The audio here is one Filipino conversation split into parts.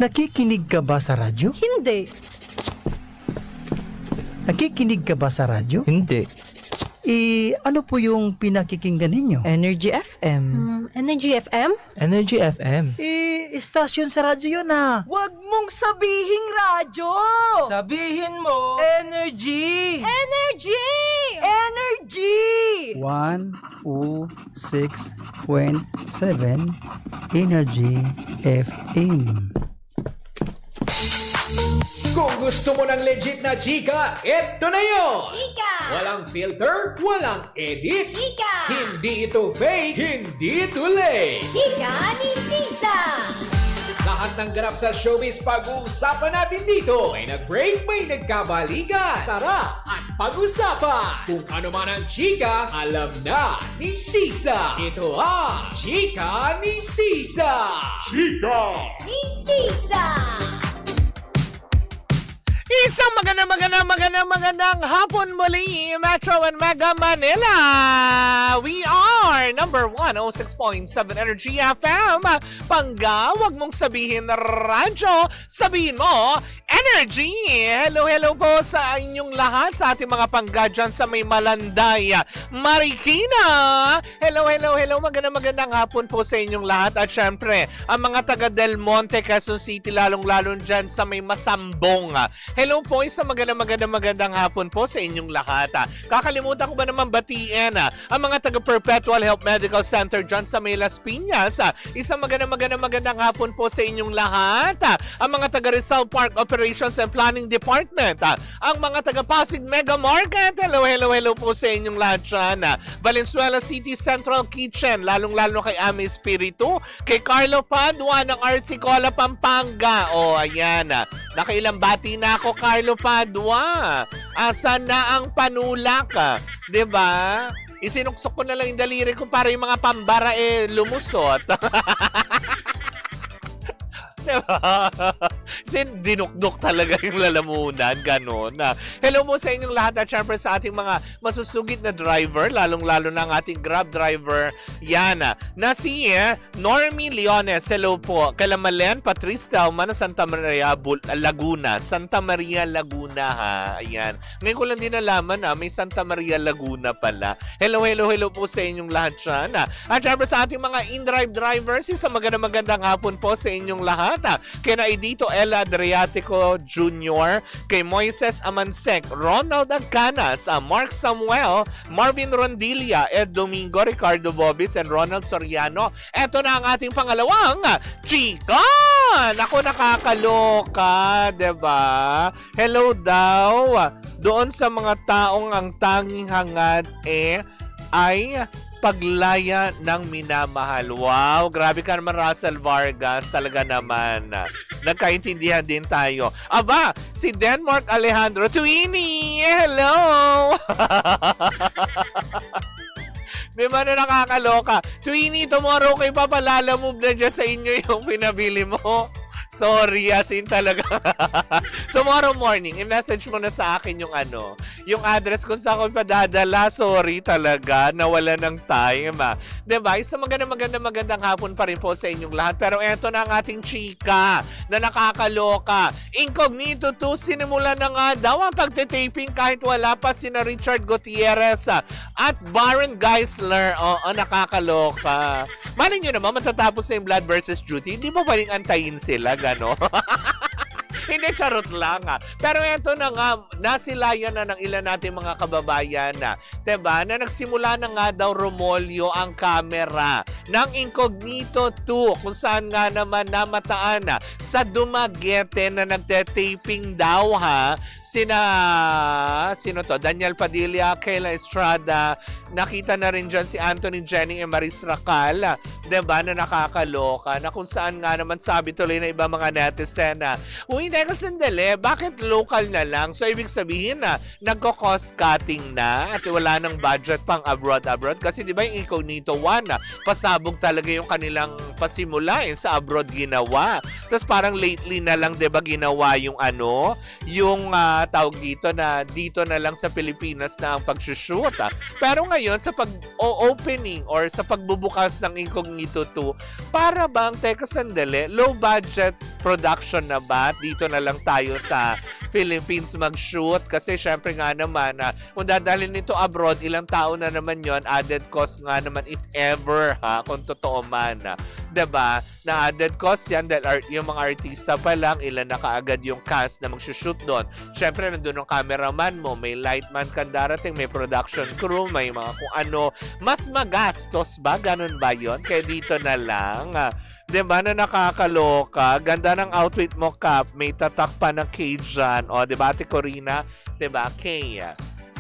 Nakikinig ka ba sa radyo? Hindi. Nakikinig ka ba sa radyo? Hindi. Ano po yung pinakikinggan ninyo? Energy FM. Energy FM? Energy FM. Istasyon sa radyo yun ah. Huwag mong sabihing radyo! Sabihin mo, energy! Energy! Energy! 106.7 Energy FM. Kung gusto mo ng legit na chika, eto na yun! Chika! Walang filter, walang edit. Chika! Hindi ito fake, hindi ito lame. Chika ni Sisa! Lahat ng ganap sa showbiz pag-uusapan natin dito. May nag-break, may nagkabalikan. Tara at pag-usapan. Kung ano man ang chika, alam na ni Sisa. Ito ang Chika ni Sisa. Chika! Ni Sisa! Isang magandang hapon muli, Metro and Mega Manila. We are number 106.7 Energy FM. Pangga, wag mong sabihin radyo, sabihin mo energy. Hello po sa inyong lahat, sa ating mga pangga dyan sa may Malanday, Marikina. Hello. Magandang hapon po sa inyong lahat. At syempre, ang mga taga Del Monte, Quezon City, lalong-lalo dyan sa may Masambong. Hello po, isang magandang hapon po sa inyong lahat. Kakalimutan ko ba naman batiin ang mga taga Perpetual Health Medical Center dyan sa may Las Piñas. Isang magandang hapon po sa inyong lahat. Ang mga taga Rizal Park Operations and Planning Department. Ang mga taga Pasig Mega Market. Hello po sa inyong lahat dyan. Valenzuela City Central Kitchen, lalong-lalo kay Ami Espiritu, kay Carlo Padua ng RC Cola Pampanga. O ayan, nakailang bati na ako, Carlo Padua. Asan na ang panulak? Diba? Isinuksok ko na lang yung daliri ko para yung mga pambara lumusot. Diba? Dinukdok talaga yung lalamunan, ganon. Hello mo sa inyong lahat at syempre sa ating mga masusugid na driver, lalong-lalo na ang ating Grab driver, yan, na si Normie Leones. Hello po. Kalamalen, Patrice Tauman, Santa Maria, Laguna. Santa Maria, Laguna, ha. Ayan. Ngayon ko lang din nalaman na may Santa Maria, Laguna pala. Hello po sa inyong lahat dyan. At syempre sa ating mga in-drive drivers, isang magandang hapon po sa inyong lahat. Kay Naidito L. Adriatico Jr., kay Moises Amansek, Ronald Agcanas, Mark Samuel, Marvin Rondilla, Ed Domingo, Ricardo Bobis, and Ronald Soriano. Eto na ang ating pangalawang Chika! Naku, nakakaloka, diba? Hello daw. Doon sa mga taong ang tanging hangad ay paglaya ng minamahal. Wow, grabe ka naman, Russell Vargas. Talaga naman. Nagkaintindihan din tayo. Aba, si Denmark Alejandro Twini! Hello! Di ba na nakakaloka? Twini, tomorrow kayo papalalamove na dyan sa inyo yung pinabili mo. Sorry, as in talaga. Tomorrow morning, i-message mo na sa akin yung yung address kung saan ko padadala. Sorry talaga, nawala ng time. Diba? Isang magandang hapon pa rin po sa inyong lahat. Pero eto na ang ating chika na nakakaloka. Incognito 2, sinimula na nga daw ang pagtitaping kahit wala pa sina Richard Gutierrez at Baron Geisler. Oo, nakakaloka. Malay nyo naman, matatapos na yung Blood versus Duty. Hindi ba pwedeng antayin sila? Gano? Hindi, charot lang Pero eto na nga, nasilayan na ng ilan natin mga kababayan diba, na nagsimula na nga daw Romolyo ang camera ng Incognito 2 kung saan nga naman namataan sa Dumaguete na nagte-taping daw sino to? Daniel Padilla, Kayla Estrada, nakita na rin dyan si Anthony Jenny and Maris Racal, diba, na nakakaloka na kung saan nga naman sabi tuloy na iba mga netizen uy, teka sandali, bakit local na lang? So, ibig sabihin nagko-cost cutting na at wala wala nang budget pang abroad kasi di ba yung Incognito 1 pasabog talaga yung kanilang pasimula sa abroad ginawa. Tapos parang lately na lang di ba ginawa yung tawag dito na lang sa Pilipinas na ang pag-shoot. Pero ngayon sa pag-opening or sa pagbubukas ng Incognito 2, para bang teka sandali, low budget production na ba? Dito na lang tayo sa Philippines mag-shoot kasi syempre nga naman kung dadalhin nito abroad, ilang tao na naman yon, added cost nga naman if ever kung totoo man. Diba? Na added cost yan dahil yung mga artista pa lang, ilan na kaagad yung cast na mag-shoot doon. Syempre nandun yung cameraman mo, may lightman kang darating, may production crew, may mga kung ano. Mas magastos ba? Ganun ba yon? Kaya dito na lang. Diba na nakakaloka? Ganda ng outfit mo, Cap. May tatak pa ng K dyan. O, diba, Ate Corina? Diba, K.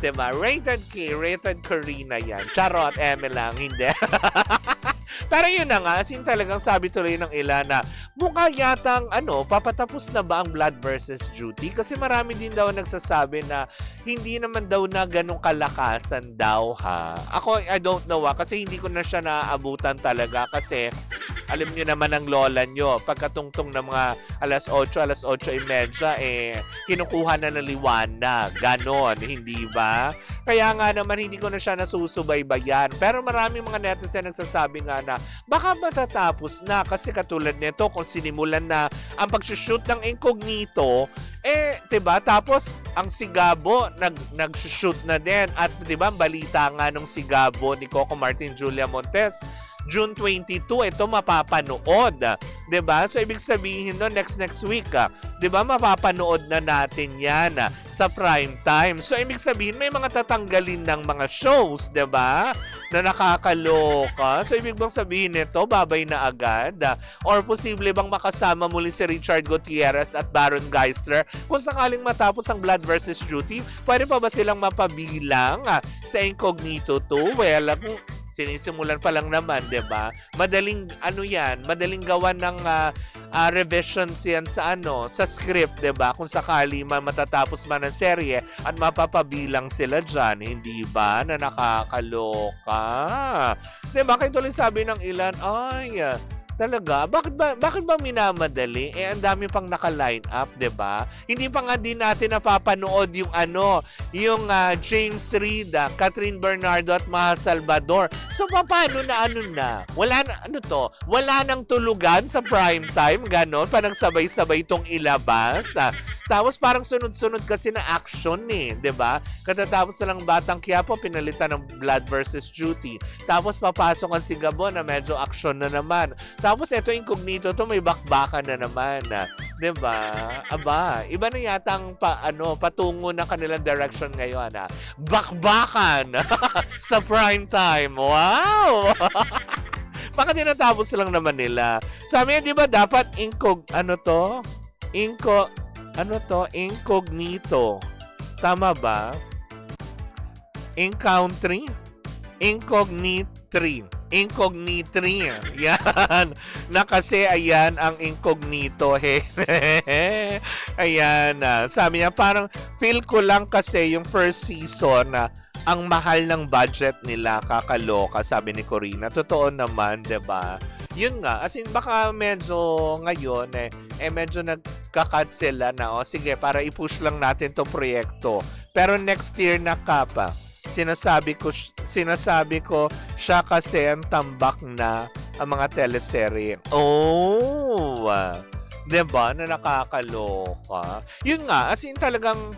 Diba, rated K, rated Corina yan. Charot, lang, hindi. Pero yun na nga, as in talagang sabi tuloy ng ilan na mukha yatang papatapos na ba ang Blood versus Duty? Kasi marami din daw nagsasabi na hindi naman daw na ganong kalakasan daw Ako, I don't know kasi hindi ko na siya naaabutan talaga kasi alam nyo naman ang lola nyo, pagkatungtong ng mga alas 8:30, kinukuha na ng liwanag. Ganon, hindi ba? Kaya nga naman hindi ko na siya nasusubaybayan. Pero maraming mga netizen nagsasabi nga na baka matatapos na kasi katulad nito kung sinimulan na ang pag-shoot ng Incognito, diba? Tapos ang Sigabo nag-shoot na din at diba balita nga nung Sigabo ni Coco Martin Julia Montes June 22, ito mapapanood. Diba? So, ibig sabihin no, next week, diba, mapapanood na natin yan sa prime time. So, ibig sabihin, may mga tatanggalin ng mga shows, diba, na nakakaloka. So, ibig bang sabihin nito, babay na agad? Or posible bang makasama muli si Richard Gutierrez at Baron Geisler kung sakaling matapos ang Blood versus Duty? Pwede pa ba silang mapabilang sa Incognito 2? Well, sinisimulan pa lang naman, 'di ba? Madaling madaling gawan ng revisions yan sa script, 'di ba? Kung sakali matatapos man ang serye at mapapabilang sila diyan, hindi ba? Na nakakaloka. 'Di ba? Kaya tuloy sabi ng ilan, talaga? Bakit ba minamadali? Ang dami pang naka-line up, 'di ba? Hindi pa nga din natin napapanood yung James Reid, Catherine Bernardo at Maha Salvador. So paano na? Wala na Wala nang tulugan sa prime time, ganon, parang sabay-sabay tong ilabas. Tapos parang sunod-sunod kasi na action 'di ba? Katatapos na lang Batang Quiapo, pinalitan ng Blood versus Duty. Tapos papasok ang Sigabo na medyo action na naman. Tapos ito Incognito to, may bakbakan na naman. 'Di ba? Aba, iba na yata ang patungo ng kanilang direction ngayon. Bakbakan sa prime time. Wow! Baka tinatapos lang naman nila. Sabi niya, 'di ba dapat Incognito. Tama ba? Incognitri. Yan. Na kasi ayan ang Incognito. Ayan. Sabi niya parang feel ko lang kasi yung first season ang mahal ng budget nila, kakaloka, sabi ni Corina. Totoo naman, 'di ba? Yun nga, as in baka medyo ngayon medyo nagka-cut sila na sige, para i-push lang natin to proyekto. Pero next year na Kapa, sinasabi ko siya kasi ang tambak na ang mga teleserye. Diba? Na nakakaloka. Yun nga, as in talagang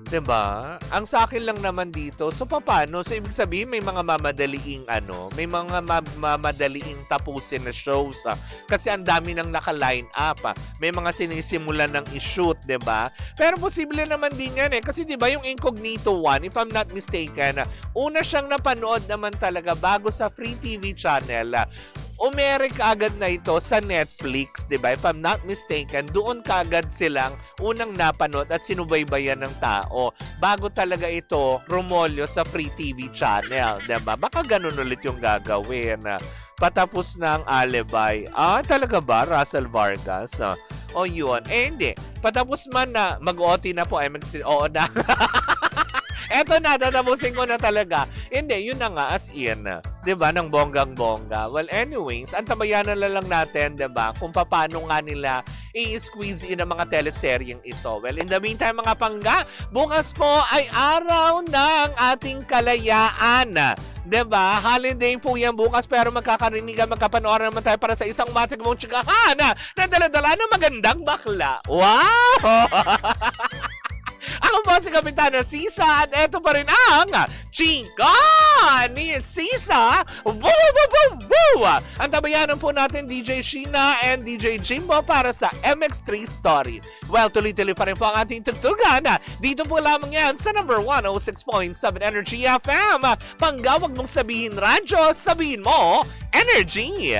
'di ba? Ang sa akin lang naman dito, so paano? So ibig sabihin may mga mamadaliing mamadaliing tapusin na shows. Kasi ang dami nang naka-line up. May mga sinisimulan ng i-shoot, 'di ba? Pero posible naman din 'yan kasi 'di ba yung Incognito 1, if I'm not mistaken, una siyang napanood naman talaga bago sa Free TV channel. Umere kaagad na ito sa Netflix, di ba? If I'm not mistaken, doon kaagad silang unang napanood at sinubaybayan ng tao bago talaga ito rumolyo sa Free TV channel, di ba? Baka ganun ulit yung gagawin. Patapos na ang Alibay. Talaga ba? Russell Vargas? Yun. Hindi. Patapos man na, mag-OT na po. Oo na. Eto na, tatapusin ko na talaga. Hindi, yun na nga, as in, di ba, ng bonggang-bongga. Well, anyways, antabayanan na lang natin, di ba, kung paano nga nila i-squeeze in ang mga teleseryeng ito. Well, in the meantime, mga pangga, bukas po ay araw ng ating kalayaan. Diba? Holiday po yan bukas pero magkakarinigan, magkapanooran naman tayo para sa isang matik mong tsikahan na dala-dala ng magandang bakla. Wow! Ako po si Kapitana Sisa at eto pa rin ang Chika ni Sisa. Woo, woo, woo, woo, woo! Ang tabayanan po natin DJ Sheena and DJ Jimbo para sa MX3 Story. Well, tuloy-tuloy pa rin po ang ating tugtugan. Dito po lamang yan sa number 106.7 Energy FM. Panggawag mong sabihin radyo, sabihin mo Energy!